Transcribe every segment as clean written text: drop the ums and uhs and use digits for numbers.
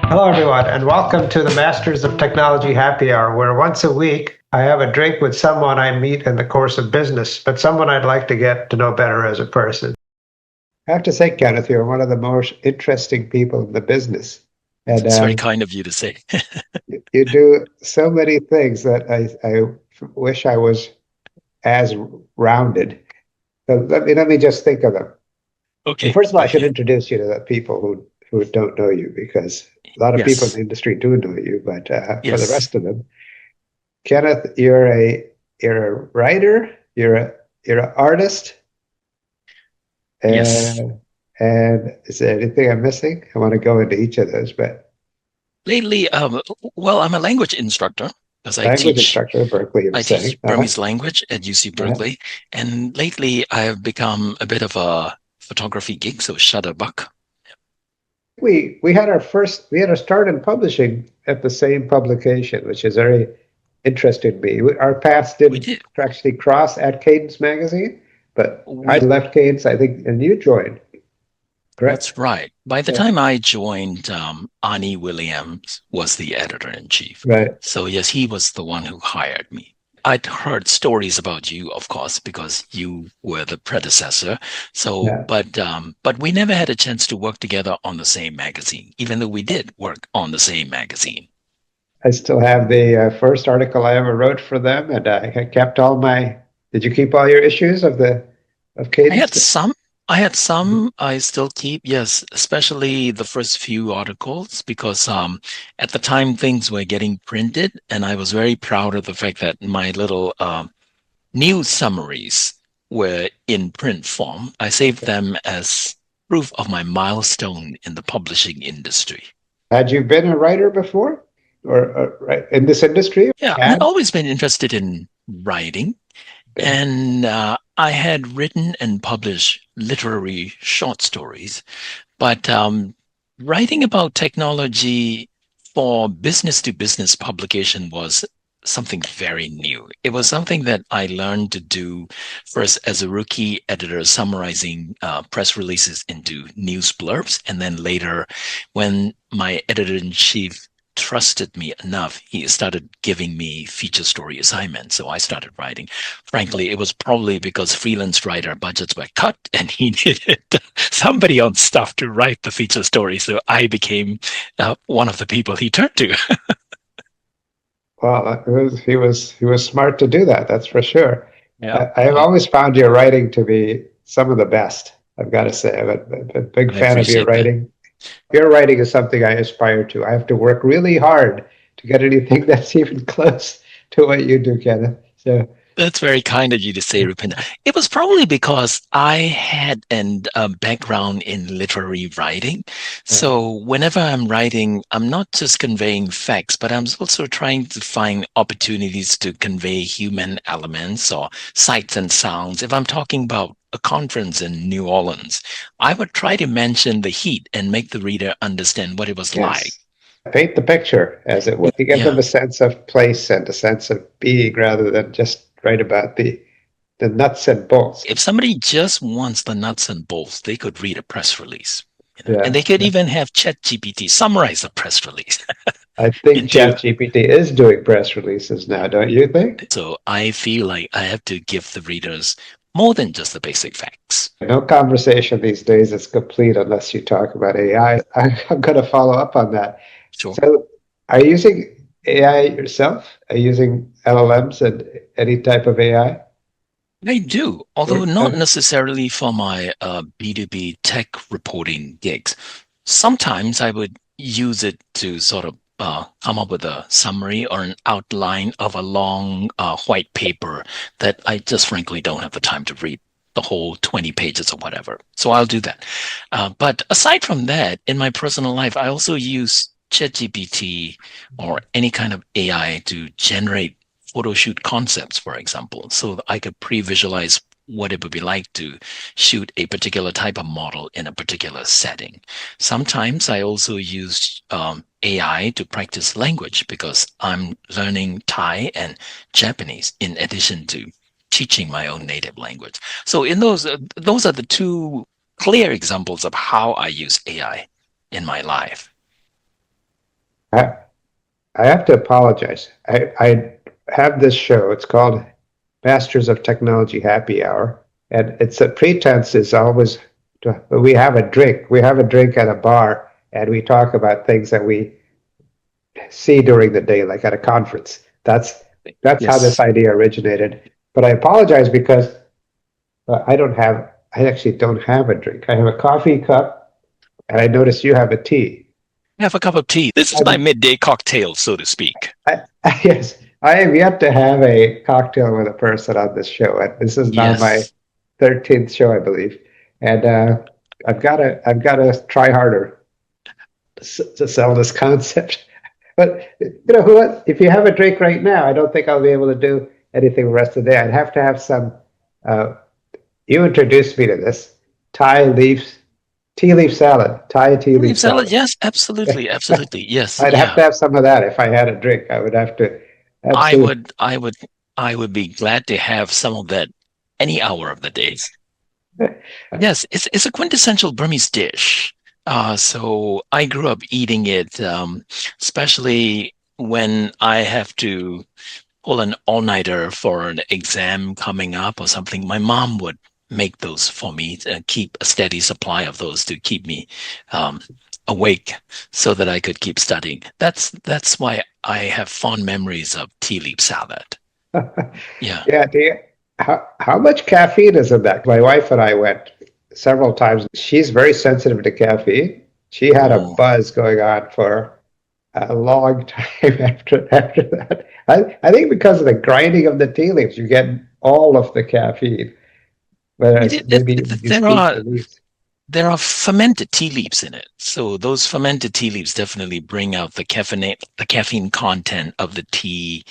Hello, everyone, and welcome to the Masters of Technology Happy Hour, where once a week I have a drink with someone I meet in the course of business, but someone I'd like to get to know better as a person. I have to say, Kenneth, you're one of the most interesting people in the business. And It's very kind of you to say. you do so many things that I wish I was as rounded. So let me just think of them. And Okay, first of all, go I should ahead. introduce you to the people who don't know you, because a lot of people in the Yes, industry do know you, but for the yes, rest of them, Kenneth, you're a writer, you're an artist, yes. and is there anything I'm missing? I want to go into each of those, but Lately, well, I'm a language instructor because language instructor at Berkeley, you were I teach saying. Burmese language at UC Uh-huh. Berkeley, and lately I have become a bit of a photography geek, so shutterbuck. We had a start in publishing at the same publication, which is very interesting to me. Our paths We didn't did. actually cross at Cadence Magazine, but I We left Cadence, I think, and you joined, correct? That's right. By the Yeah, time I joined, Ani Williams was the editor-in-chief. right. So yes, he was the one who hired me. I'd heard stories about you, of course, because you were the predecessor. So, Yeah. but we never had a chance to work together on the same magazine, even though we did work on the same magazine. I still have the first article I ever wrote for them, and I kept all my. Did you keep all your issues of I had Cadence? some. I still keep, yes, especially the first few articles, because at the time things were getting printed, and I was very proud of the fact that my little news summaries were in print form. I saved them as proof of my milestone in the publishing industry. Had you been a writer before, or right in this industry? Yeah, I'd Had always been interested in writing. And I had written and published literary short stories, but writing about technology for business to business publication was something very new. It was something that I learned to do first as a rookie editor, summarizing press releases into news blurbs. And then later, when my editor in chief trusted me enough, he started giving me feature story assignments. So I started writing. Frankly, it was probably because freelance writer budgets were cut and he needed somebody on staff to write the feature story. So I became one of the people he turned to. well, he was smart to do that. That's for sure. Yeah, I have yeah, always found your writing to be some of the best. I've got to say, I'm a big I fan of your appreciate that. writing. Your writing is something I aspire to. I have to work really hard to get anything that's even close to what you do, Kenneth. So, That's very kind of you to say, Roopinder. It was probably because I had an background in literary writing. uh, So whenever I'm writing, I'm not just conveying facts, but I'm also trying to find opportunities to convey human elements or sights and sounds. If I'm talking about a conference in New Orleans, I would try to mention the heat and make the reader understand what it was like. yes, paint the picture, as it were. You give them Yeah. a sense of place and a sense of being rather than just write about the nuts and bolts. If somebody just wants the nuts and bolts, they could read a press release. And Yeah. they could even have ChatGPT summarize the press release I think into. ChatGPT is doing press releases now, don't you think? So I feel like I have to give the readers more than just the basic facts. No conversation these days is complete unless you talk about AI. I'm going to follow up on that. Sure. So, are you using AI yourself? Are you using LLMs and any type of AI? I do, although Or, not necessarily for my B2B tech reporting gigs. Sometimes I would use it to sort of come up with a summary or an outline of a long white paper that I just frankly don't have the time to read the whole 20 pages or whatever. So I'll do that. But aside from that, in my personal life, I also use ChatGPT or any kind of AI to generate photo shoot concepts, for example, so that I could pre-visualize what it would be like to shoot a particular type of model in a particular setting. Sometimes I also use AI to practice language because I'm learning Thai and Japanese in addition to teaching my own native language. So in those are the two clear examples of how I use AI in my life. I, I have to apologize. I have this show. It's called Masters of Technology Happy Hour, and it's a pretense is always we have a drink. We have a drink at a bar, and we talk about things that we see during the day, like at a conference. That's how this Yes. idea originated. But I apologize because I actually don't have a drink. I have a coffee cup, and I notice you have a tea. Have a cup of tea. This is my I'm, midday cocktail, so to speak. yes, I have yet to have a cocktail with a person on this show. And this is now my Yes. 13th show, I believe, and I've got to try harder to sell this concept. But what? If you have a drink right now, I don't think I'll be able to do anything the rest of the day. I'd have to have some. Uh, you introduced me to this Thai leaf tea leaf salad, Thai tea leaf Leaf salad. salad. Yes, absolutely, absolutely. Yes, I'd have yeah. to have some of that if I had a drink. I would have to I absolutely. would, I would, I would be glad to have some of that any hour of the day. Yes, it's a quintessential Burmese dish. So I grew up eating it, especially when I have to pull an all-nighter for an exam coming up or something. My mom would make those for me to keep a steady supply of those to keep me um, awake so that I could keep studying. That's why I have fond memories of tea leaf salad. Yeah. Yeah. How much caffeine is in that? My wife and I went several times. She's very sensitive to caffeine. She had a Oh, buzz going on for a long time after that. I think because of the grinding of the tea leaves, you get all of the caffeine. Whereas maybe when you there steep the are leaves. there are fermented tea leaves in it. So those fermented tea leaves definitely bring out the caffeine content of the tea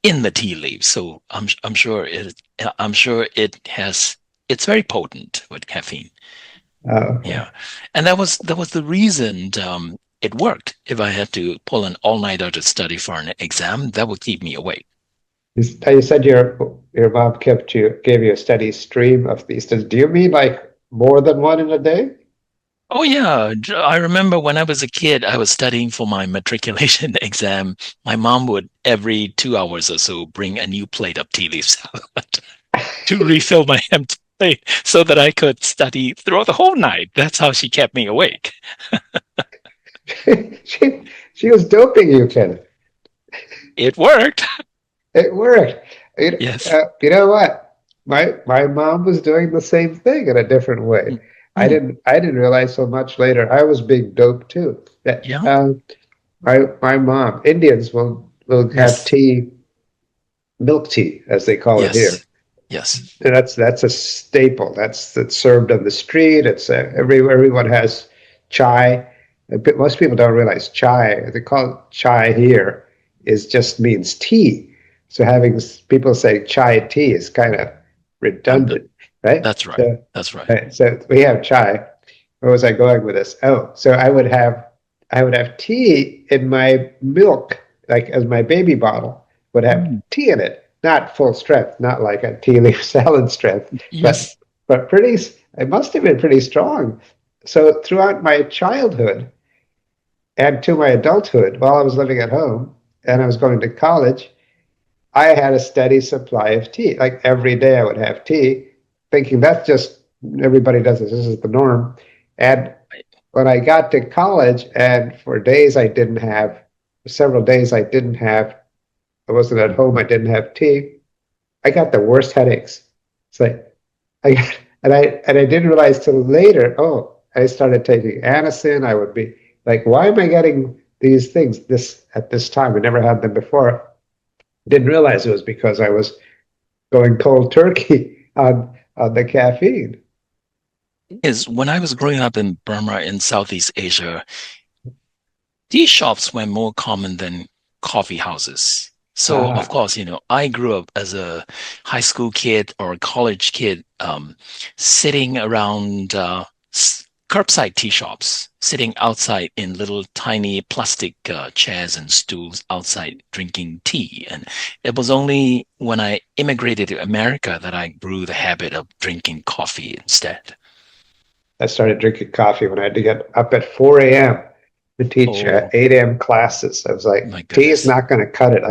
in the tea leaves. So I'm sure it has it's very potent with caffeine. Okay. Yeah. And that was the reason it worked. If I had to pull an all-nighter to study for an exam, that would keep me awake. You said your mom gave you a steady stream of these. Do you mean like more than one in a day? Oh yeah, I remember when I was a kid, I was studying for my matriculation exam. My mom would every 2 hours or so bring a new plate of tea leaf salad to refill my empty plate so that I could study throughout the whole night. That's how she kept me awake. She was doping you, Ken. It worked. It worked. Yes. You know what? My mom was doing the same thing in a different way. Mm, I didn't realize so much later. I was being doped too. That yeah. my mom, Indians will have Yes. tea, milk tea, as they call it here. Yes. Yes. And that's a staple. That's served on the street. It's everyone has chai. But most people don't realize chai. They call it chai here is just means tea. So having people say chai tea is kind of Um, redundant, right? That's right. That's right. So we have chai. Where was I going with this? Oh, so I would have tea in my milk, like as my baby bottle would have Mm, tea in it, not full strength, not like a tea leaf salad strength, but yes. but pretty. It must have been pretty strong. So throughout my childhood and to my adulthood, while I was living at home and I was going to college, I had a steady supply of tea. Like every day I would have tea, thinking that's just everybody does this. This is the norm. And when I got to college, and for days I didn't have, several days I wasn't at home, I didn't have tea. I got the worst headaches. It's like I got, and I didn't realize till later. Oh, I started taking Anacin. I would be like, why am I getting these things this at this time? I never had them before. Didn't realize it was because I was going cold turkey on the caffeine. Is when I was growing up in Burma in Southeast Asia, tea shops were more common than coffee houses. So, of Ah, course, I grew up as a high school kid or a college kid, sitting around curbside tea shops, sitting outside in little tiny plastic chairs and stools outside drinking tea. And it was only when I immigrated to America that I grew the habit of drinking coffee instead. I started drinking coffee when I had to get up at 4 a.m. to teach Oh 8 a.m. classes. I was my like, tea is goodness. not going to cut it.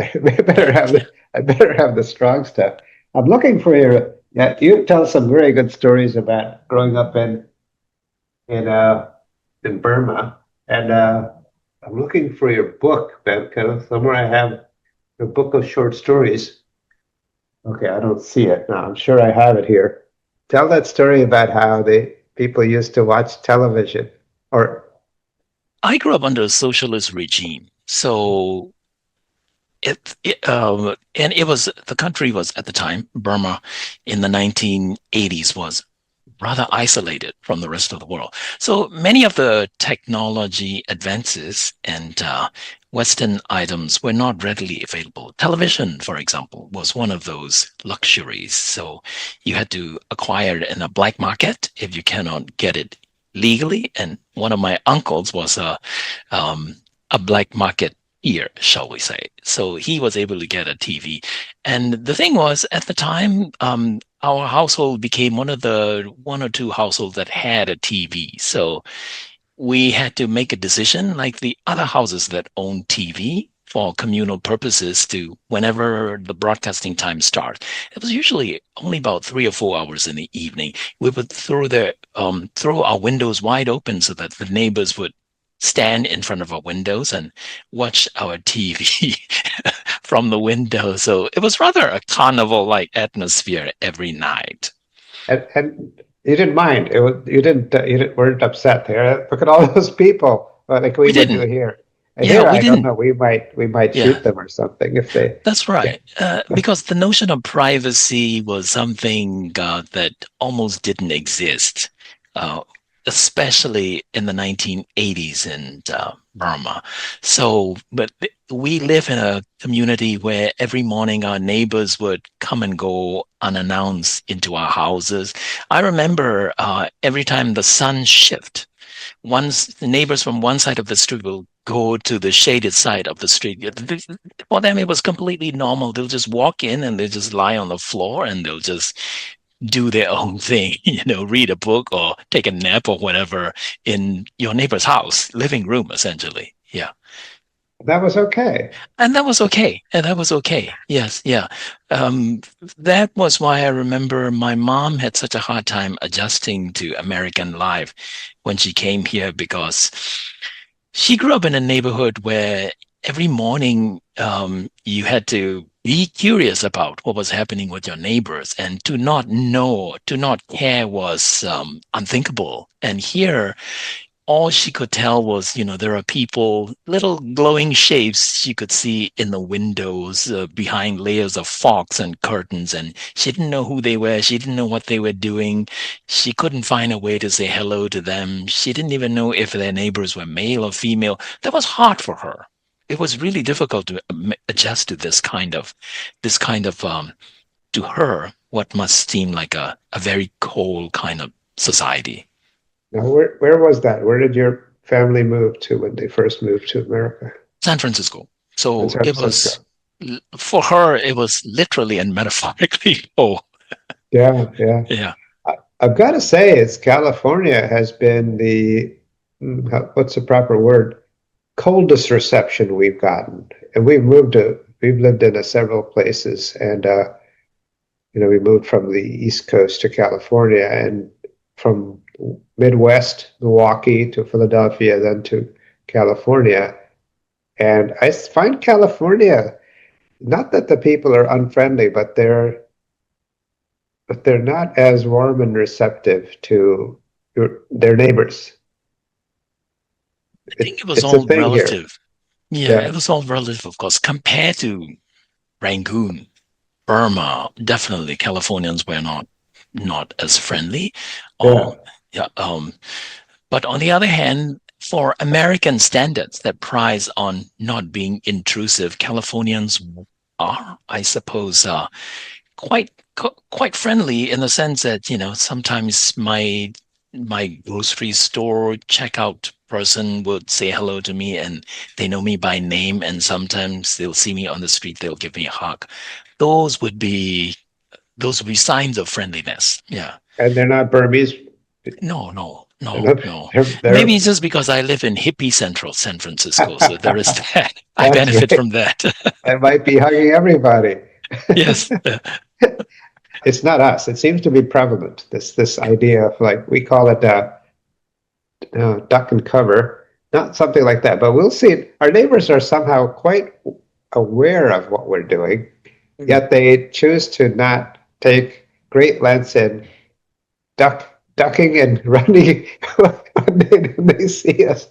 I better have the strong stuff. I'm looking for your. Yeah, you tell some very good stories about growing up in uh in Burma, and I'm looking for your book, Ben. Kind of somewhere I have a book of short stories. Okay, I don't see it now. I'm sure I have it here. Tell that story about how the people used to watch television, or I grew up under a socialist regime. So and it was, the country was at the time, Burma in the 1980s, was rather isolated from the rest of the world. So many of the technology advances and Western items were not readily available. Television, for example, was one of those luxuries. So you had to acquire it in a black market if you cannot get it legally. And one of my uncles was a black market ear, shall we say. So he was able to get a TV. And the thing was, at the time, our household became one of the one or two households that had a TV. So we had to make a decision, like the other houses that own TV for communal purposes, to whenever the broadcasting time starts. It was usually only about 3 or 4 hours in the evening. We would throw our windows wide open so that the neighbors would stand in front of our windows and watch our TV from the window. So it was rather a carnival-like atmosphere every night. and you didn't mind. You weren't upset there. Look at all those people, like we We would do didn't. here. Yeah, Here, we I don't didn't. know. We might Yeah, shoot them or something if they. that's Yeah. right. Because the notion of privacy was something that almost didn't exist, uh, especially in the 1980s in Burma. So, but we live in a community where every morning our neighbors would come and go unannounced into our houses. I remember every time the sun shift, once the neighbors from one side of the street will go to the shaded side of the street. For them, it was completely normal. They'll just walk in and they just lie on the floor and they'll just do their own thing, read a book or take a nap or whatever in your neighbor's house, living room, essentially. Yeah. That was okay. And that was okay. And that was okay. Yes. Yeah. Um, that was why I remember my mom had such a hard time adjusting to American life when she came here, because she grew up in a neighborhood where every morning you had to be curious about what was happening with your neighbors, and to not know, to not care was unthinkable. And here, all she could tell was, there are people, little glowing shapes she could see in the windows behind layers of fogs and curtains. And she didn't know who they were. She didn't know what they were doing. She couldn't find a way to say hello to them. She didn't even know if their neighbors were male or female. That was hard for her. It was really difficult to adjust to to her, what must seem like a very cold kind of society. Now, where was that? Where did your family move to when they first moved to America? San Francisco. In So San it Francisco. was, for her, it was literally and metaphorically. Oh, Yeah, yeah. yeah. I've got to say, it's California has been what's the proper word? Coldest reception we've gotten. And we've lived in several places, and we moved from the East Coast to California, and from Midwest, Milwaukee to Philadelphia, then to California. And I find California, not that the people are unfriendly, but they're not as warm and receptive to their neighbors. I think it was It's a all thing here. relative. Yeah, Yeah, it was all relative, of course, compared to Rangoon, Burma. Definitely, Californians were not as friendly. yeah. Yeah. But on the other hand, for American standards that prize on not being intrusive, Californians are, I suppose, quite quite friendly, in the sense that sometimes my grocery store checkout person would say hello to me and they know me by name, and sometimes they'll see me on the street, they'll give me a hug. Those would be signs of friendliness. Yeah. And they're not Burmese. No, no. no, no. Maybe it's just because I live in hippie central San Francisco, so there is that. I That's benefit right. from that. I might be hugging everybody. Yes. It's not us. It seems to be prevalent. This idea of like we call it duck and cover, not something like that. But we'll see. Our neighbors are somehow quite aware of what we're doing, yet they choose to not take great lengths in ducking and running when they see us.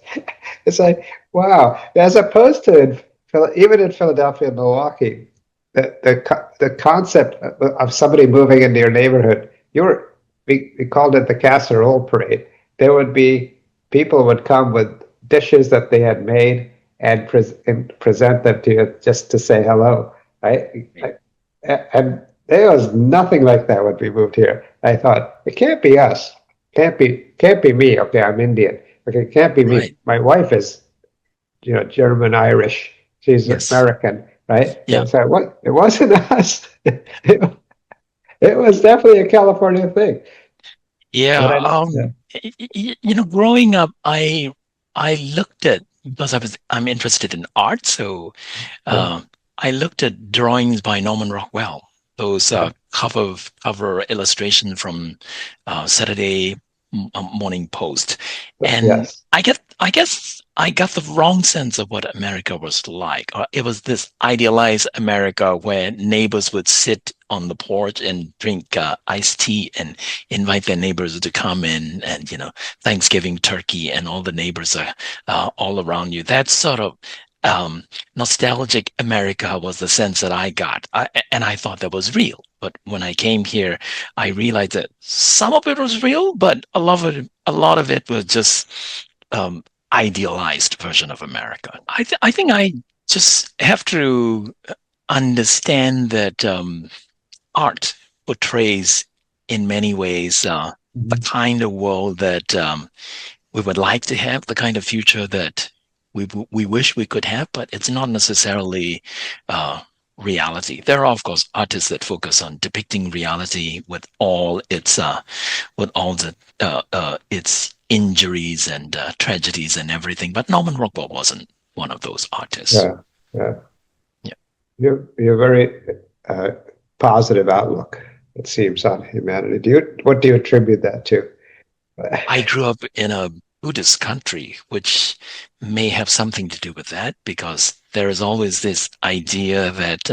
It's like, wow. As opposed to even in Philadelphia and Milwaukee, the concept of somebody moving into your neighborhood, we called it the casserole parade. There would be people would come with dishes that they had made and present them to you just to say hello. And there was nothing like that when we moved here. I thought it can't be us, can't be me. Okay, I'm Indian. Okay, it can't be me. Right. My wife is, German Irish. She's Yes. American, right? Yeah. So what? It wasn't us. It was definitely a California thing. Yeah. Growing up, I looked at, because I'm interested in art, so I looked at drawings by Norman Rockwell, those cover illustration from Saturday Morning Post, and Yes. I guess I got the wrong sense of what America was like. It was this idealized America where neighbors would sit on the porch and drink iced tea and invite their neighbors to come in, and Thanksgiving turkey, and all the neighbors are all around you. That sort of nostalgic America was the sense that I got, and I thought that was real. But when I came here, I realized that some of it was real, but a lot of it was just idealized version of America. I think I just have to understand that art portrays in many ways the kind of world that we would like to have, the kind of future that we wish we could have, but it's not necessarily reality. There are, of course, artists that focus on depicting reality with all its its injuries and tragedies and everything. But Norman Rockwell wasn't one of those artists. Yeah. You're very positive outlook, it seems, on humanity. What do you attribute that to? I grew up in a Buddhist country, which may have something to do with that, because there is always this idea that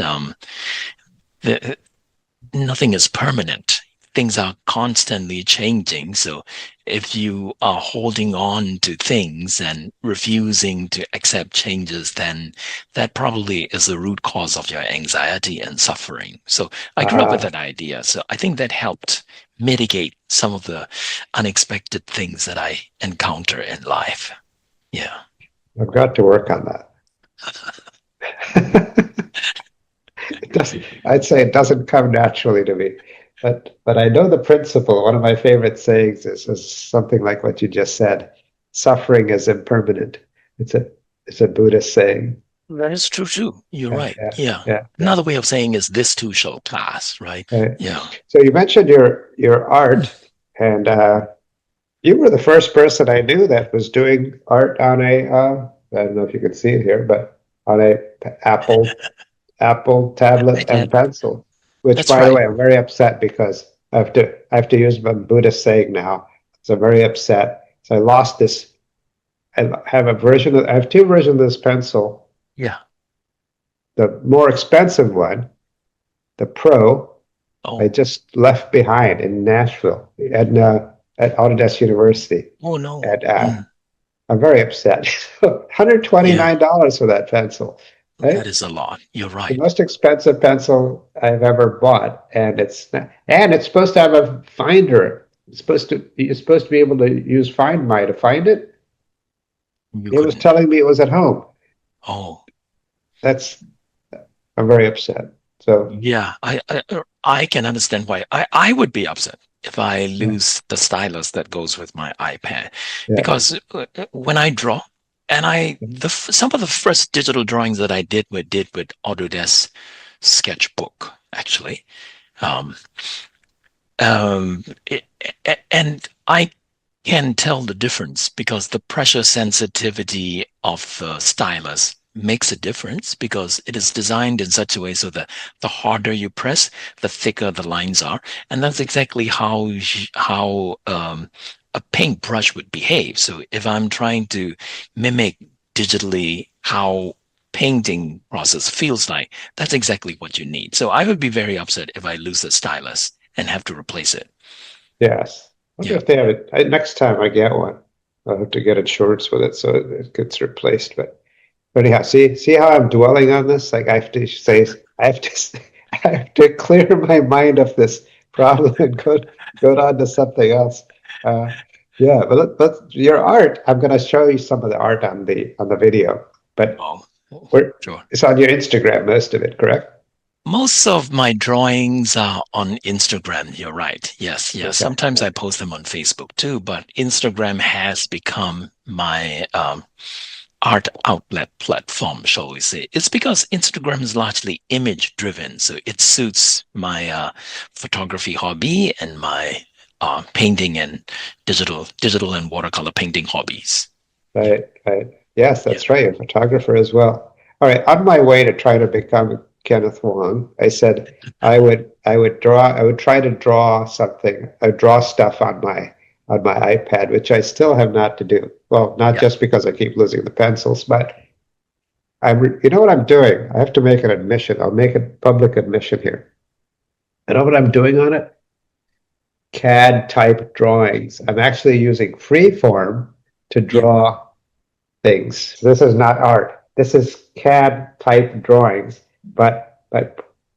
nothing is permanent. Things are constantly changing. So if you are holding on to things and refusing to accept changes, then that probably is the root cause of your anxiety and suffering. So I grew up with that idea. So I think that helped mitigate some of the unexpected things that I encounter in life. Yeah. I've got to work on that. I'd say it doesn't come naturally to me. But I know the principle. One of my favorite sayings is something like what you just said. Suffering is impermanent. It's a Buddhist saying. That is true too. You're right. Yeah. Another way of saying is this too shall pass, right? Yeah. So you mentioned your art, and you were the first person I knew that was doing art on I don't know if you can see it here, but on a Apple tablet and pencil. Which, That's by the right. way, I'm very upset because I have to use my Buddhist saying now. So I'm very upset. So I lost this. I have two versions of this pencil. Yeah. The more expensive one, the Pro, I just left behind in Nashville at Autodesk University. Oh no. And I'm very upset. $129 for that pencil. Right? That is a lot. You're right. The most expensive pencil I've ever bought, and it's supposed to have a finder. You're supposed to be able to use Find My to find it. It was telling me it was at home. Oh, I'm very upset. So yeah, I can understand why I would be upset if I lose the stylus that goes with my iPad, because when I draw. And some of the first digital drawings that I did with Autodesk Sketchbook, actually. And I can tell the difference because the pressure sensitivity of the stylus makes a difference because it is designed in such a way so that the harder you press, the thicker the lines are, and that's exactly how a paintbrush would behave. So if I'm trying to mimic digitally how painting process feels like, that's exactly what you need. So I would be very upset if I lose the stylus and have to replace it. Yes. I wonder Yeah. if they have it. Next time I get one, I'll have to get insurance with it so it gets replaced. But anyhow, see how I'm dwelling on this? Like I have to say, I have to, I have to clear my mind of this problem and go on to something else. Yeah, but your art. I'm going to show you some of the art on the video, but Oh, sure. it's on your Instagram, most of it, correct? Most of my drawings are on Instagram. You're right. Yes, yes. Okay. Sometimes I post them on Facebook too, but Instagram has become my art outlet platform, shall we say. It's because Instagram is largely image driven, so it suits my photography hobby and my painting and digital and watercolor painting hobbies. Yeah, Right, right. Yes, yeah, that's right. You're a photographer as well. All right, on my way to try to become Kenneth Wong, I said I would try to draw something. I would draw stuff on my iPad, which I still have not to do. Well, not yeah. just because I keep losing the pencils, but you know what I'm doing? I have to make an admission. I'll make a public admission here. I know what I'm doing on it? CAD type drawings. I'm actually using freeform to Yeah. draw things. This is not art. This is CAD type drawings. But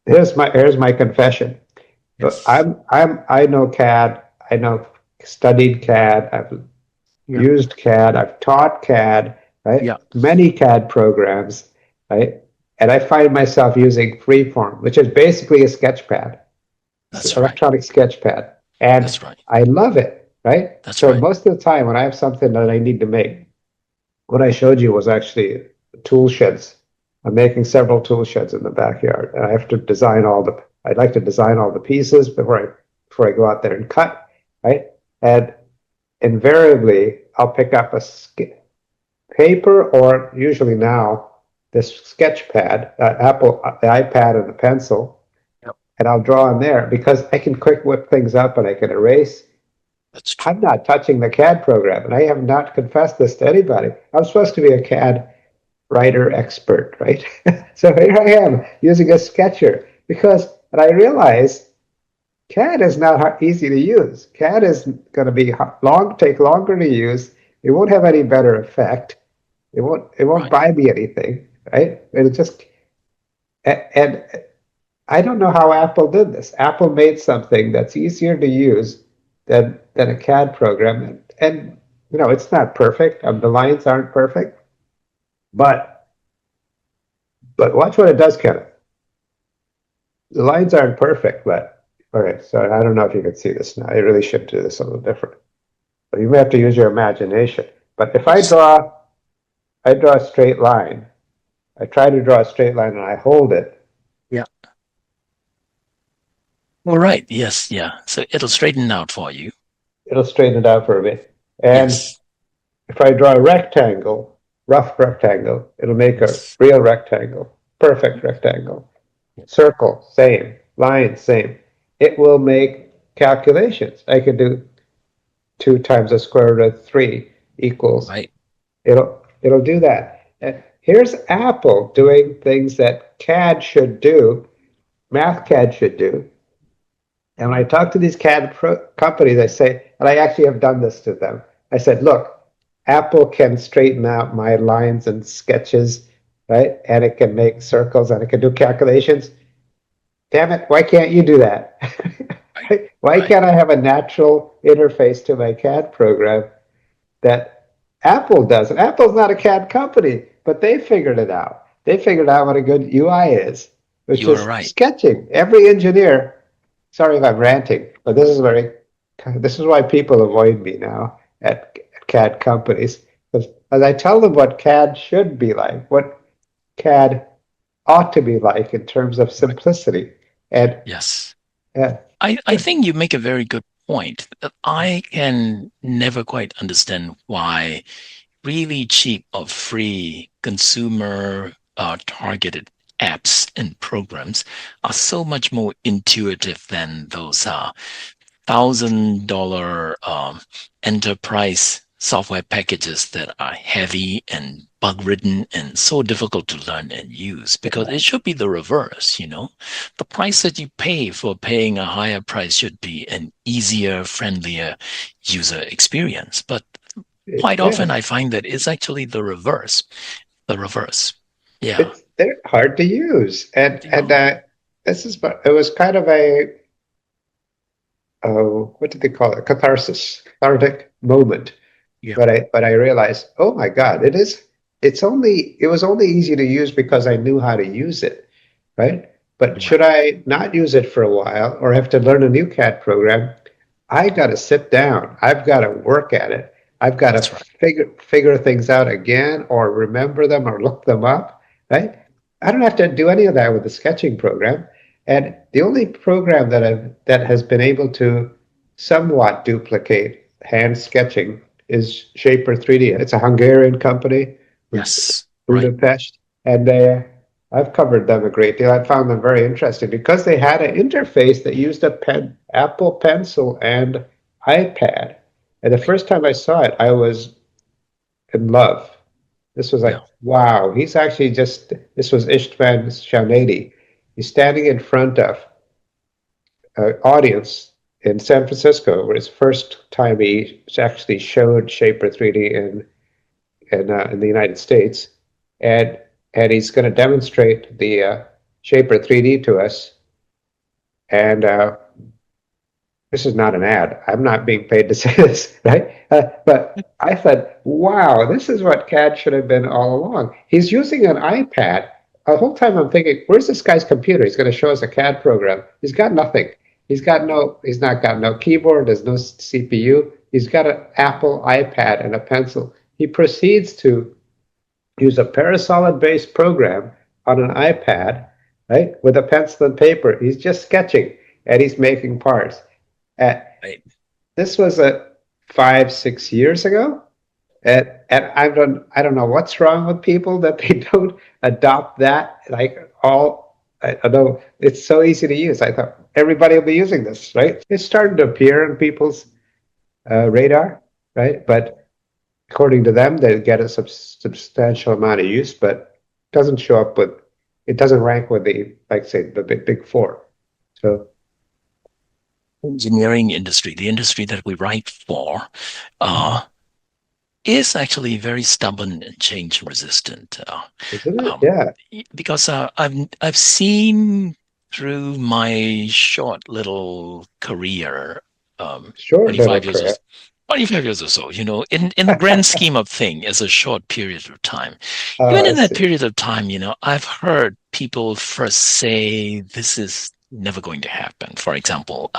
here's my confession. But Yes. I know CAD. I know studied CAD. I've Yeah. used CAD. I've taught CAD. Right? Yeah. Many CAD programs. Right? And I find myself using Freeform, which is basically a sketchpad. It's an That's right. electronic sketchpad, and That's right. I love it. Right? That's So right. most of the time when I have something that I need to make, what I showed you was actually tool sheds. I'm making several tool sheds in the backyard, and I have to design all the. I'd like to design all the pieces before I go out there and cut, right? And invariably, I'll pick up a paper or usually now this sketch pad, Apple, the iPad, and the pencil, Yep. and I'll draw on there because I can quick whip things up and I can erase. That's true. I'm not touching the CAD program, and I have not confessed this to anybody. I'm supposed to be a CAD writer expert, right? So here I am using a sketcher and I realize CAD is not easy to use. CAD is going to be take longer to use. It won't have any better effect. It won't Right. buy me anything, right? It'll just, and I don't know how Apple did this. Apple made something that's easier to use than a CAD program, and you know it's not perfect. The lines aren't perfect, but watch what it does, Kenneth. The lines aren't perfect, but all right. So I don't know if you can see this now. I really should do this a little different. But you may have to use your imagination. But if Yes. I draw a straight line. I try to draw a straight line and I hold it. Yeah. All right. Yes. Yeah. So it'll straighten out for you. It'll straighten it out for me. And Yes. if I draw a rectangle, rough rectangle, it'll make a Yes. real rectangle, perfect rectangle. Circle, same. Line, same. It will make calculations. I could do 2 times the square root of 3 equals. Right. It'll do that. And here's Apple doing things that CAD should do, Math CAD should do. And when I talk to these CAD companies, I say, and I actually have done this to them. I said, look, Apple can straighten out my lines and sketches, right? And it can make circles and it can do calculations. Damn it, why can't you do that? Right. Why Right. can't I have a natural interface to my CAD program that Apple does? And Apple's not a CAD company, but they figured it out. They figured out what a good UI is, which You are is right. sketching. Every engineer, sorry if I'm ranting, but this is why people avoid me now at CAD companies. Because as I tell them what CAD should be like, what CAD ought to be like in terms of Right. simplicity. And Yes. uh, I think you make a very good point. I can never quite understand why really cheap or free consumer targeted apps and programs are so much more intuitive than those $1,000 enterprise software packages that are heavy and bug ridden and so difficult to learn and use, because it should be the reverse. The price that you pay for paying a higher price should be an easier, friendlier user experience. But quite often I find that it's actually the reverse. Yeah. They're hard to use. And it was kind of a, what did they call it? Cathartic moment. Yeah. But I realized, oh my God, it was only easy to use because I knew how to use it, right? But should I not use it for a while or have to learn a new CAD program? I got to sit down. I've got to work at it. I've got to figure things out again or remember them or look them up, right? I don't have to do any of that with the sketching program. And the only program that has been able to somewhat duplicate hand sketching is Shaper 3D. It's a Hungarian company. Yes. Budapest. And I've covered them a great deal. I found them very interesting because they had an interface that used Apple Pencil and iPad. And the first time I saw it, I was in love. This was like, wow, this was Istvan Shaunady. He's standing in front of an audience in San Francisco, where his first time he actually showed Shaper 3D in the United States. And he's going to demonstrate the Shaper 3D to us. And this is not an ad. I'm not being paid to say this, right? But I thought, wow, this is what CAD should have been all along. He's using an iPad. The whole time I'm thinking, where's this guy's computer? He's going to show us a CAD program. He's got nothing. He's not got no keyboard. There's no CPU. He's got an Apple iPad and a pencil. He proceeds to use a Parasolid-based program on an iPad, right, with a pencil and paper. He's just sketching and he's making parts. This was 5-6 years ago, and I don't know what's wrong with people that they don't adopt that. I know it's so easy to use. I thought everybody will be using this, right? It's starting to appear on people's radar, right? But according to them, they get a substantial amount of use, but it doesn't rank with the big four. So. Engineering industry, the industry that we write for, is actually very stubborn and change resistant. Isn't it? Yeah. Because I've seen through my short little career, 25 years or so, in the grand scheme of thing, as a short period of time. Even in that period of time, I've heard people first say this is never going to happen. For example,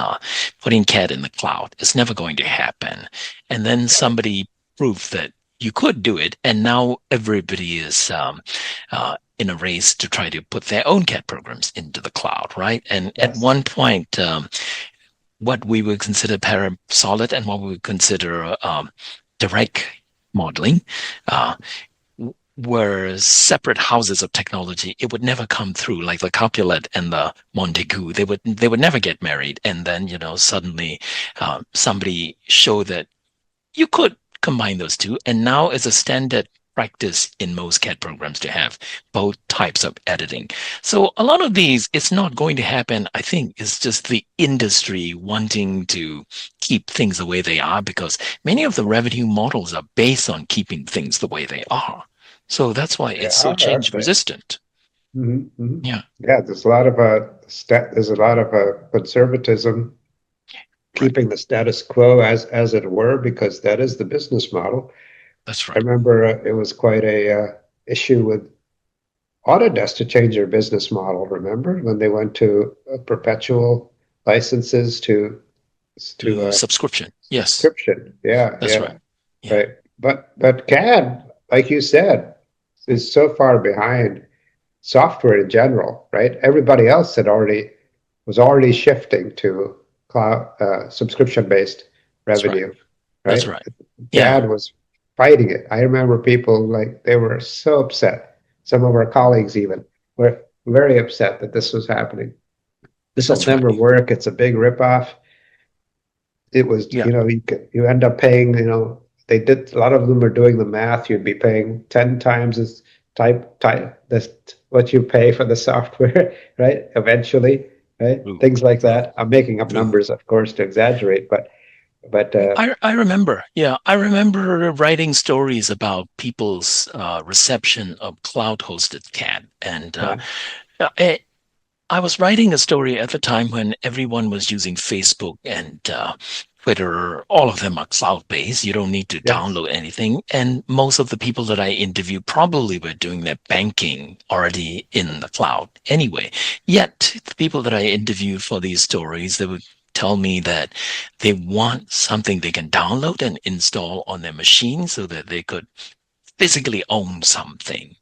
putting CAD in the cloud is never going to happen. And then somebody proved that you could do it, and now everybody is in a race to try to put their own CAD programs into the cloud, right? And at one point, what we would consider Parasolid and what we would consider direct modeling were separate houses of technology. It would never come through, like the Capulet and the Montaigu. They would never get married. And then, suddenly somebody showed that you could combine those two. And now it's a standard practice in most CAD programs to have both types of editing. So a lot of these, it's not going to happen. I think it's just the industry wanting to keep things the way they are, because many of the revenue models are based on keeping things the way they are. So that's why it's so change resistant. Mm-hmm, mm-hmm. Yeah. There's a lot of conservatism, keeping the status quo as it were, because that is the business model. That's right. I remember it was quite a issue with Autodesk to change their business model. Remember when they went to perpetual licenses to subscription? Yes. Subscription. Yeah. That's right. Yeah. Right. But CAD, like you said, is so far behind software in general, right? Everybody else was already shifting to cloud subscription-based That's right. revenue, That's right? right. Yeah. Dad was fighting it. I remember people like they were so upset. Some of our colleagues even were very upset that this was happening. This will That's never right. work. It's a big ripoff. It was, Yeah. you end up paying, they did a lot of them are doing the math. You'd be paying 10 times as type this what you pay for the software, right? Eventually, right? True. Things like True. that. I'm making up True. numbers, of course, to exaggerate, but I remember. Yeah, I remember writing stories about people's reception of cloud-hosted CAD, and yeah, I, I was writing a story at the time when everyone was using Facebook and Twitter. All of them are cloud-based. You don't need to yes, download anything, and most of the people that I interviewed probably were doing their banking already in the cloud anyway. Yet the people that I interviewed for these stories, they would tell me that they want something they can download and install on their machine so that they could physically own something,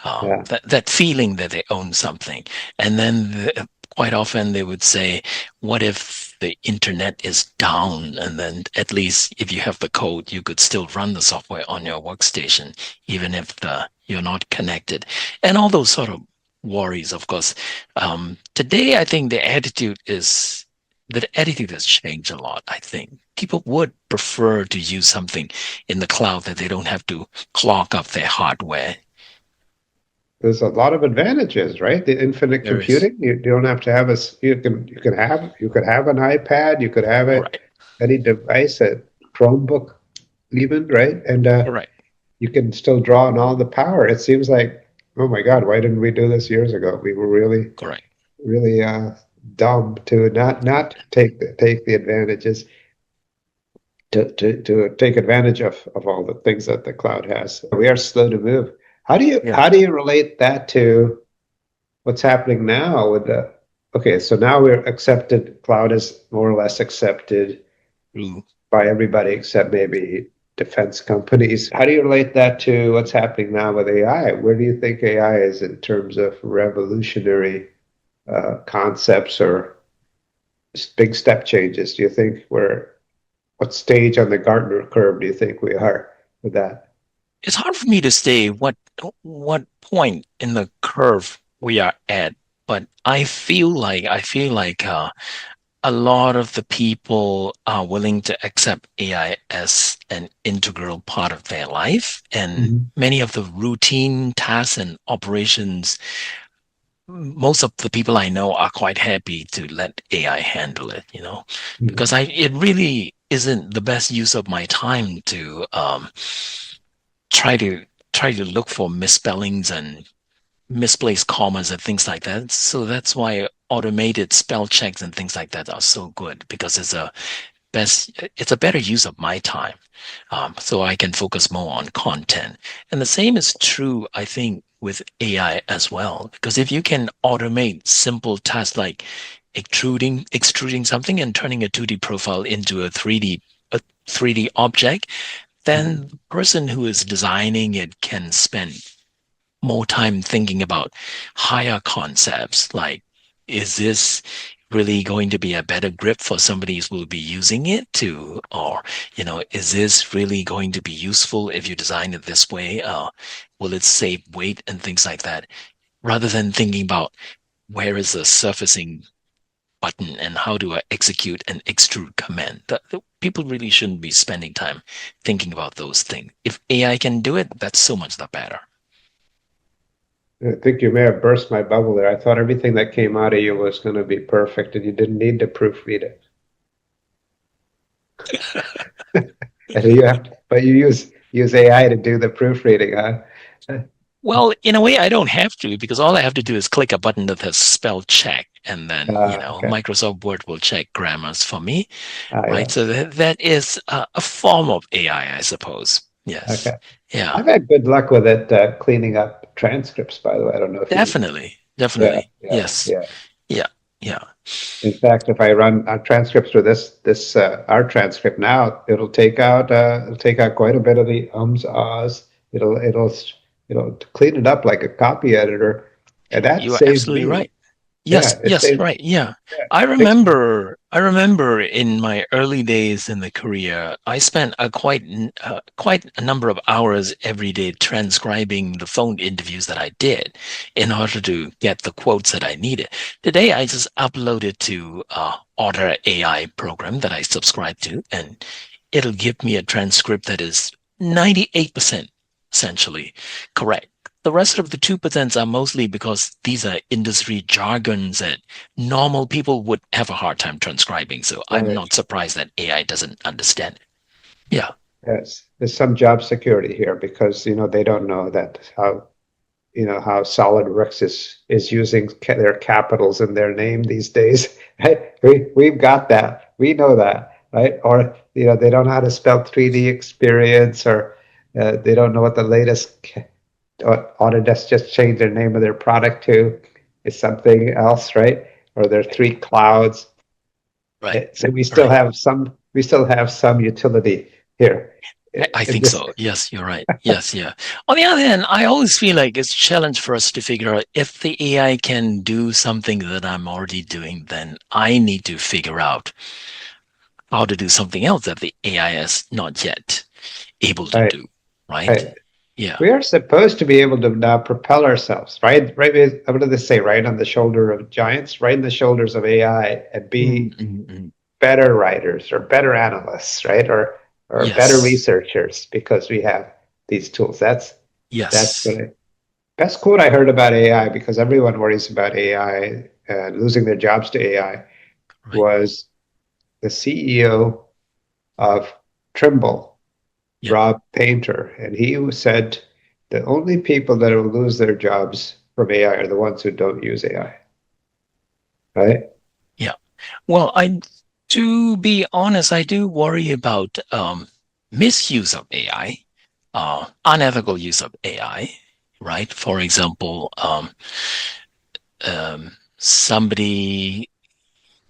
yeah, that feeling that they own something. And then quite often they would say, what if the internet is down? And then at least if you have the code, you could still run the software on your workstation, even if you're not connected. And all those sort of worries, of course. Today, I think the attitude has changed a lot. I think people would prefer to use something in the cloud that they don't have to clog up their hardware. there's a lot of advantages, right? The infinite There is. computing. You don't have to have you could have an iPad, you could have Right. any device, a Chromebook, even, right? And Right. you can still draw on all the power. It seems like, oh my God, why didn't we do this years ago? We were Correct. really dumb to not take the advantages to take advantage of all the things that the cloud has. We are slow to move. Yeah. How do you relate that to what's happening now with the okay, so now we're accepted, cloud is more or less accepted True. by everybody except maybe defense companies. How do you relate that to what's happening now with AI? Where do you think AI is in terms of revolutionary concepts or big step changes? Do you think what stage on the Gartner curve do you think we are with that? It's hard for me to say what point in the curve we are at, but I feel like a lot of the people are willing to accept AI as an integral part of their life, and Mhm. many of the routine tasks and operations, most of the people I know are quite happy to let AI handle it, Mhm. because it really isn't the best use of my time to try to try to look for misspellings and misplaced commas and things like that. So that's why automated spell checks and things like that are so good, because it's a better use of my time, so I can focus more on content. And the same is true, I think, with AI as well, because if you can automate simple tasks like extruding something and turning a 2D profile into a 3D object, then Mhm. the person who is designing it can spend more time thinking about higher concepts like, is this really going to be a better grip for somebody who will be using it to, or is this really going to be useful if you design it this way? Will it save weight and things like that, rather than thinking about where is the surfacing button and how do I execute an extrude command. The people really shouldn't be spending time thinking about those things. If AI can do it, that's so much the better. I think you may have burst my bubble there. I thought everything that came out of you was going to be perfect and you didn't need to proofread it. And but you use AI to do the proofreading, huh? Well, in a way, I don't have to, because all I have to do is click a button that says spell check, and then Okay. Microsoft Word will check grammars for me, right? Yeah. So that is a form of AI, I suppose. Yes. Okay. Yeah. I've had good luck with it cleaning up transcripts, by the way. I don't know if you. Definitely. Yeah, Definitely. yeah, Yes. yeah. Yeah. Yeah. In fact, if I run transcripts for this our transcript now, it'll take out quite a bit of the ums, ahs. It'll clean it up like a copy editor, and that You are saves absolutely me. right. Yes, Yeah, it yes, saves, right. Yeah. yeah, I fix, remember in my early days in the career, I spent quite a number of hours every day transcribing the phone interviews that I did in order to get the quotes that I needed. Today, I just upload it to Otter AI program that I subscribe to, and it'll give me a transcript that is 98% essentially correct. The rest of the 2% are mostly because these are industry jargons that normal people would have a hard time transcribing. So I'm right. not surprised that AI doesn't understand it. Yeah, Yes, there's some job security here because they don't know that how SolidWorks is using their capitals in their name these days, right? We've got that. We know that, right? Or they don't know how to spell 3D experience, or they don't know what the latest Autodesk just changed their name of their product to is something else, right? Or their three clouds. right, So right. we still have some utility here. I In think this, so. Yes, you're right. Yes, yeah. On the other hand, I always feel like it's a challenge for us to figure out if the AI can do something that I'm already doing, then I need to figure out how to do something else that the AI is not yet able to right, do, right? right. Yeah. We are supposed to be able to now propel ourselves, right? Right. What do they say? Right on the shoulder of giants, right in the shoulders of AI, and Mm, be mm, mm. better writers or better analysts, right? Or better Yes. researchers because we have these tools. That's Yes. best quote I heard about AI, because everyone worries about AI and losing their jobs to AI, Right. was the CEO of Trimble, Yeah. Rob Painter, and he said the only people that will lose their jobs from AI are the ones who don't use AI, right? Yeah. Well, to be honest, I do worry about misuse of AI, unethical use of AI, right? For example, somebody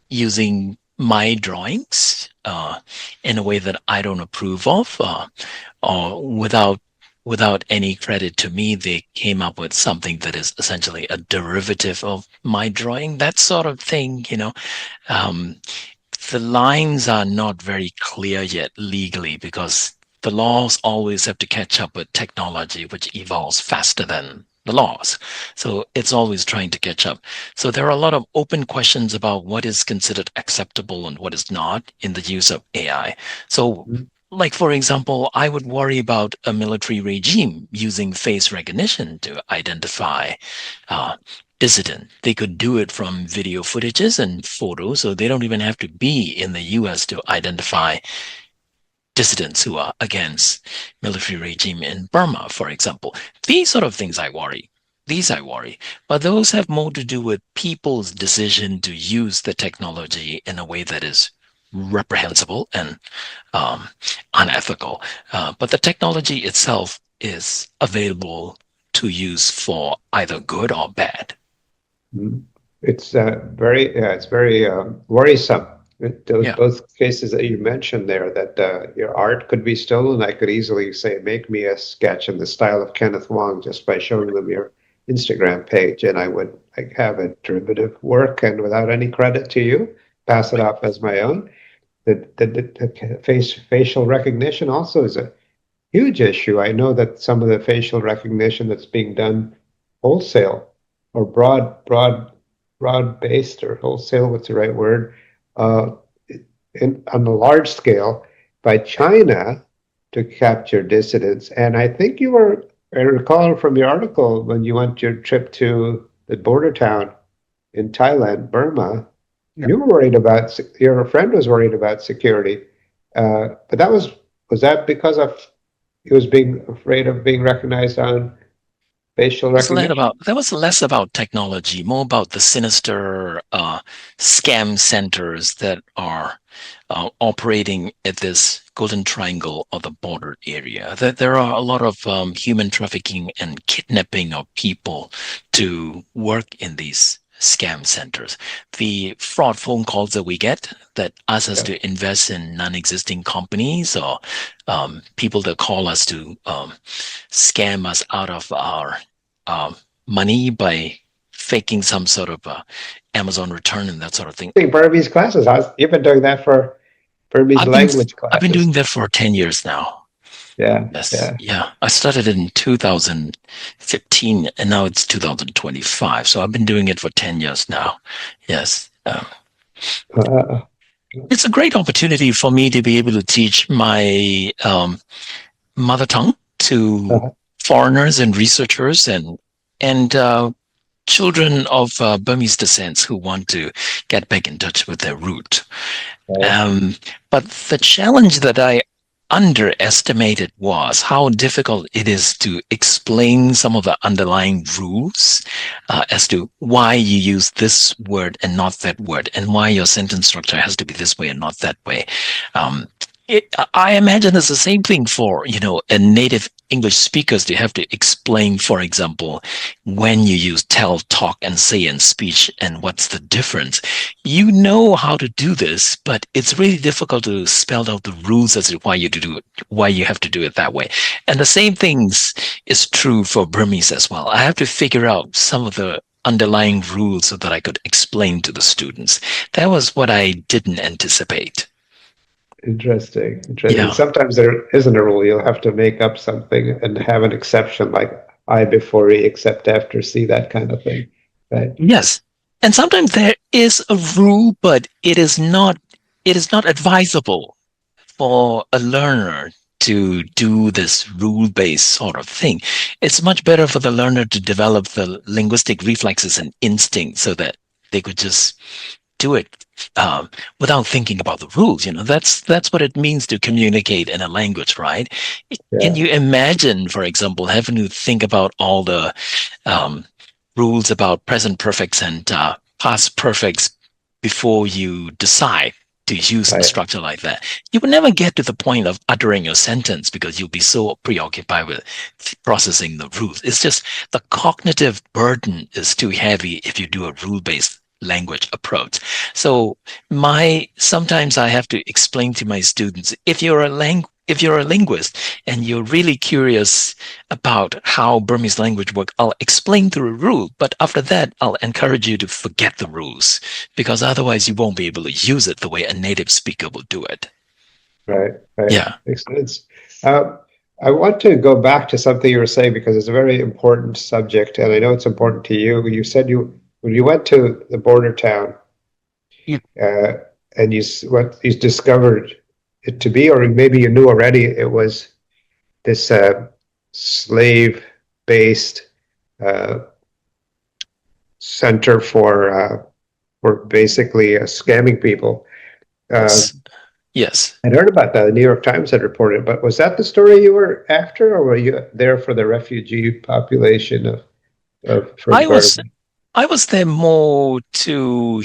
using my drawings in a way that I don't approve of, or without any credit to me, they came up with something that is essentially a derivative of my drawing. That sort of thing, um, the lines are not very clear yet legally because the laws always have to catch up with technology, which evolves faster than the laws. So it's always trying to catch up. So there are a lot of open questions about what is considered acceptable and what is not in the use of AI. So, Mhm. like, for example, I would worry about a military regime using face recognition to identify uh, dissident. They could do it from video footages and photos, so they don't even have to be in the US to identify dissidents who are against military regime in Burma, for example. These sort of things I worry. These I worry. But those have more to do with people's decision to use the technology in a way that is reprehensible and um, unethical. But the technology itself is available to use for either good or bad. Mhm. It's very worrisome. Those Yeah. both cases that you mentioned there, that your art could be stolen. I could easily say, make me a sketch in the style of Kenneth Wong just by showing them your Instagram page, and I would have a derivative work and without any credit to you, pass it Right. off as my own. The facial recognition also is a huge issue. I know that some of the facial recognition that's being done wholesale or broad based or wholesale, what's the right word? Uh, on a large scale by China to capture dissidents. And I think I recall from your article when you went your trip to the border town in Thailand, Burma, Yeah. you were worried about, your friend was worried about security. But was that because of he was being afraid of being recognized on facial recognition? That was less about technology, more about the sinister scam centers that are operating at this golden triangle of the border area. There are a lot of human trafficking and kidnapping of people to work in these scam centers. The fraud phone calls that we get that ask us Yeah. to invest in non-existing companies, or people that call us to scam us out of our money by faking some sort of Amazon return and that sort of thing. Burmese classes. You've been doing that for Burmese language classes. I've been doing that for 10 years now. Yeah. Yes. Yeah. I started in 2015 and now it's 2025. So I've been doing it for 10 years now. Yes. It's a great opportunity for me to be able to teach my mother tongue to foreigners and researchers and children of Burmese descent who want to get back in touch with their root. But the challenge that I underestimated was how difficult it is to explain some of the underlying rules as to why you use this word and not that word, and why your sentence structure has to be this way and not that way. I imagine it's the same thing for, a native English speakers to have to explain, for example, when you use tell, talk, and say in speech, and what's the difference. You know how to do this, but it's really difficult to spell out the rules as to why you do it, why you have to do it that way. And the same things is true for Burmese as well. I have to figure out some of the underlying rules so that I could explain to the students. That was what I didn't anticipate. Interesting. Yeah. Sometimes there isn't a rule. You'll have to make up something and have an exception, like I before E, except after C, that kind of thing. Right? Yes. And sometimes there is a rule, but it is not advisable for a learner to do this rule-based sort of thing. It's much better for the learner to develop the linguistic reflexes and instincts so that they could just do it without thinking about the rules. That's what it means to communicate in a language, right? Yeah. Can you imagine, for example, having to think about all the rules about present perfects and past perfects before you decide to use a structure like that? You will never get to the point of uttering your sentence because you'll be so preoccupied with processing the rules. It's just the cognitive burden is too heavy if you do a rule-based language approach. So sometimes I have to explain to my students, if you're a linguist and you're really curious about how Burmese language works, I'll explain through a rule, but after that, I'll encourage you to forget the rules, because otherwise you won't be able to use it the way a native speaker will do it. Right. Yeah. Makes sense. I want to go back to something you were saying, because it's a very important subject, and I know it's important to you. You said when you went to the border town, and you discovered it to be, or maybe you knew already, it was this slave-based center for basically scamming people. Yes. I'd heard about that. The New York Times had reported, but was that the story you were after, or were you there for the refugee population I was there more to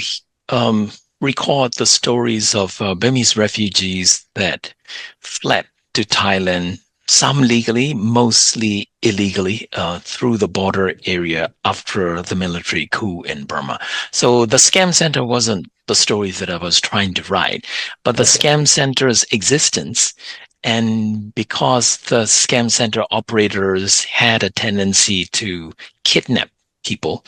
record the stories of Burmese refugees that fled to Thailand, some legally, mostly illegally, through the border area after the military coup in Burma. So the scam center wasn't the stories that I was trying to write, but the scam center's existence. And because the scam center operators had a tendency to kidnap people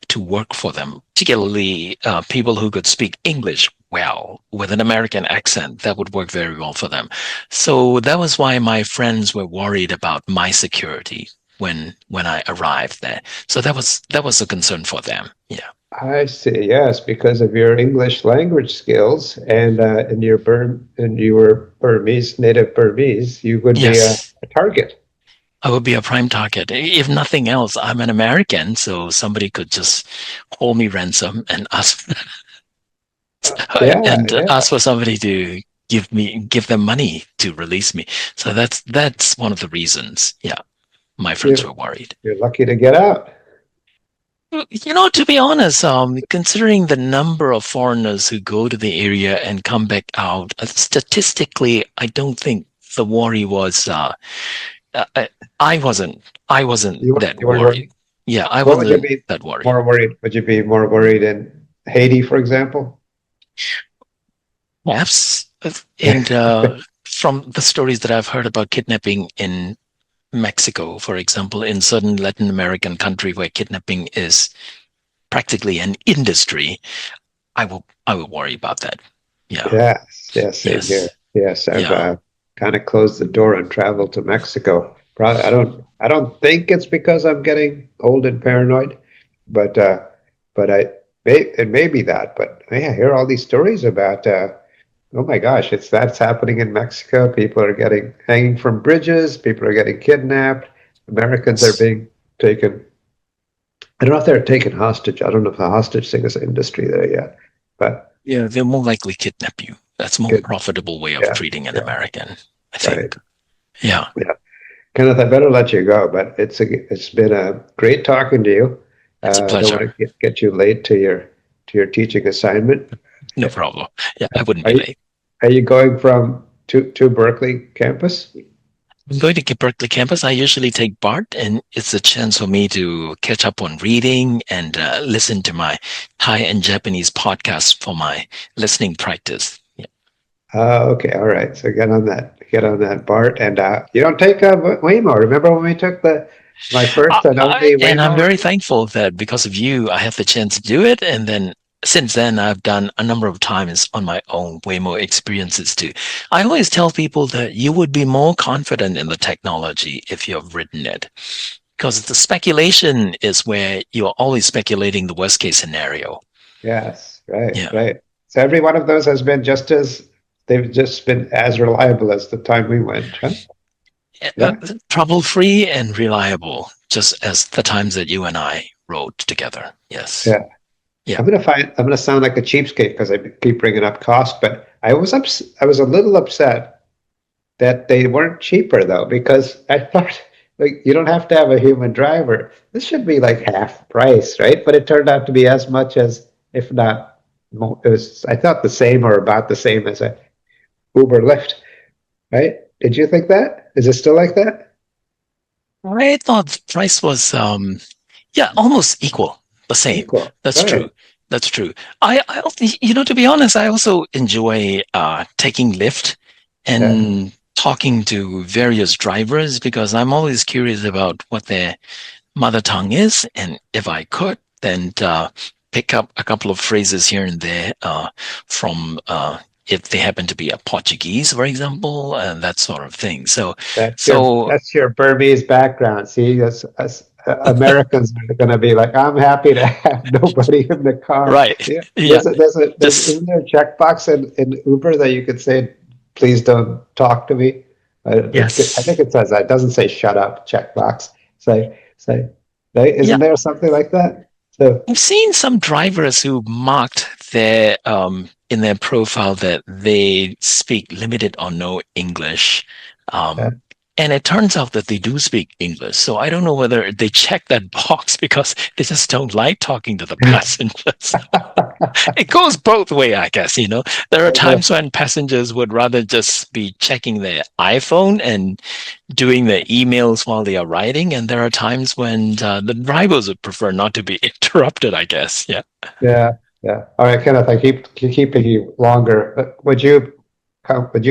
to work for them, particularly people who could speak English well with an American accent, that would work very well for them. So that was why my friends were worried about my security when I arrived there. So that was a concern for them. Yeah. I see. Yes, because of your English language skills and you were Burmese, native Burmese, you would be a target. I would be a prime target. If nothing else, I'm an American, so somebody could just hold me ransom and ask ask for somebody to give them money to release me. So that's one of the reasons. Yeah, my friends were worried. You're lucky to get out. To be honest, considering the number of foreigners who go to the area and come back out, statistically, I don't think the worry was. I wasn't that worried. Yeah, I wasn't that worried. More worried? Would you be more worried in Haiti, for example? Perhaps. And from the stories that I've heard about kidnapping in Mexico, for example, in certain Latin American country where kidnapping is practically an industry, I will worry about that. Yeah. Yes, same here. Yes. Yes, I've Yeah. kind of closed the door on travel to Mexico. Probably, I don't think it's because I'm getting old and paranoid, but it may be that. But man, I hear all these stories about, oh my gosh, that's happening in Mexico. People are getting hanging from bridges. People are getting kidnapped. Americans are being taken. I don't know if they're taken hostage. I don't know if the hostage thing is an industry there yet, but Yeah, they'll more likely kidnap you. That's a more good. profitable way of Yeah, treating an yeah, American, I right. think. Yeah. Yeah. Kenneth, I better let you go, but it's been a great talking to you. It's a I don't want pleasure. to get you late to your teaching assignment. No problem. Yeah, I wouldn't Are be you, late. are you going from to Berkeley campus? I'm going to Berkeley campus. I usually take BART, and it's a chance for me to catch up on reading and listen to my Thai and Japanese podcasts for my listening practice. Yeah. Okay, all right. So get on that BART, and you don't take Waymo. Remember when we took my first and only And I'm Waymo? very thankful that because of you, I have the chance to do it. And then since then, I've done a number of times on my own Waymo experiences too. I always tell people that you would be more confident in the technology if you have written it, because the speculation is where you're always speculating the worst case scenario. Yes, right, Yeah. right. So every one of those has been they've just been as reliable as the time we went, huh? Uh, Yeah. Trouble-free and reliable, just as the times that you and I rode together. Yes. Yeah. Yeah. I'm gonna sound like a cheapskate because I keep bringing up cost, but I was a little upset that they weren't cheaper though, because I thought like you don't have to have a human driver. This should be like half price, right? But it turned out to be as much as, if not more. It was, I thought, the same or about the same as a Uber Lyft, right? Did you think that? Is it still like that? I thought the price was yeah, almost equal, the same. Equal, That's true. right? That's true. I also, to be honest, I also enjoy taking Lyft Yeah. and talking to various drivers because I'm always curious about what their mother tongue is, and if I could, then pick up a couple of phrases here and there from if they happen to be a Portuguese, for example, and that sort of thing. So That's your Burmese background. See, Americans are going to be like, I'm happy to have nobody in the car. right, Yeah. yeah, just Isn't there a checkbox in Uber that you could say, please don't talk to me? I think yes. it says that. It doesn't say shut up checkbox. Say, right? Yeah, Isn't there something like that? So, I've seen some drivers who marked their in their profile that they speak limited or no English. uh, And it turns out that they do speak English. So I don't know whether they check that box because they just don't like talking to the passengers. It goes both way, I guess, There are times when passengers would rather just be checking their iPhone and doing their emails while they are riding, and there are times when the drivers would prefer not to be interrupted, I guess. Yeah. yeah, yeah. All right, Kenneth, I keep keeping you longer. But would you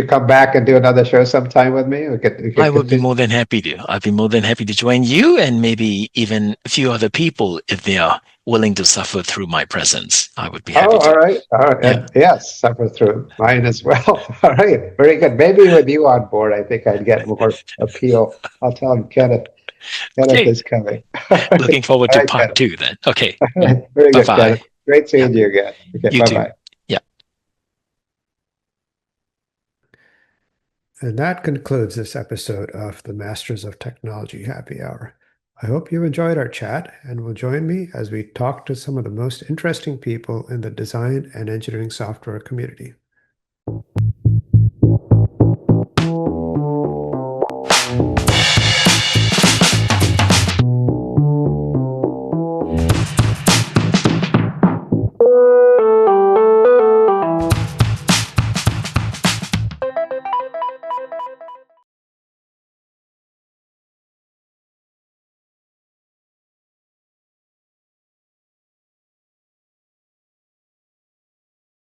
come back and do another show sometime with me? We I could would be continue. more than happy to. I'd be more than happy to join you and maybe even a few other people if they are willing to suffer through my presence. I would be Oh, happy all to. right. All right. Yeah. And yes, suffer through mine as well. All right. Very good. Maybe with you on board, I think I'd get more appeal. I'll tell him Kenneth Okay. is coming. All right. Looking forward All to right, part Kenneth. two then. Okay. All right. Very Bye good, Kenneth. bye. Great Yeah. seeing you again. Okay. You too. Bye-bye. Yeah. And that concludes this episode of the Masters of Technology Happy Hour. I hope you enjoyed our chat and will join me as we talk to some of the most interesting people in the design and engineering software community.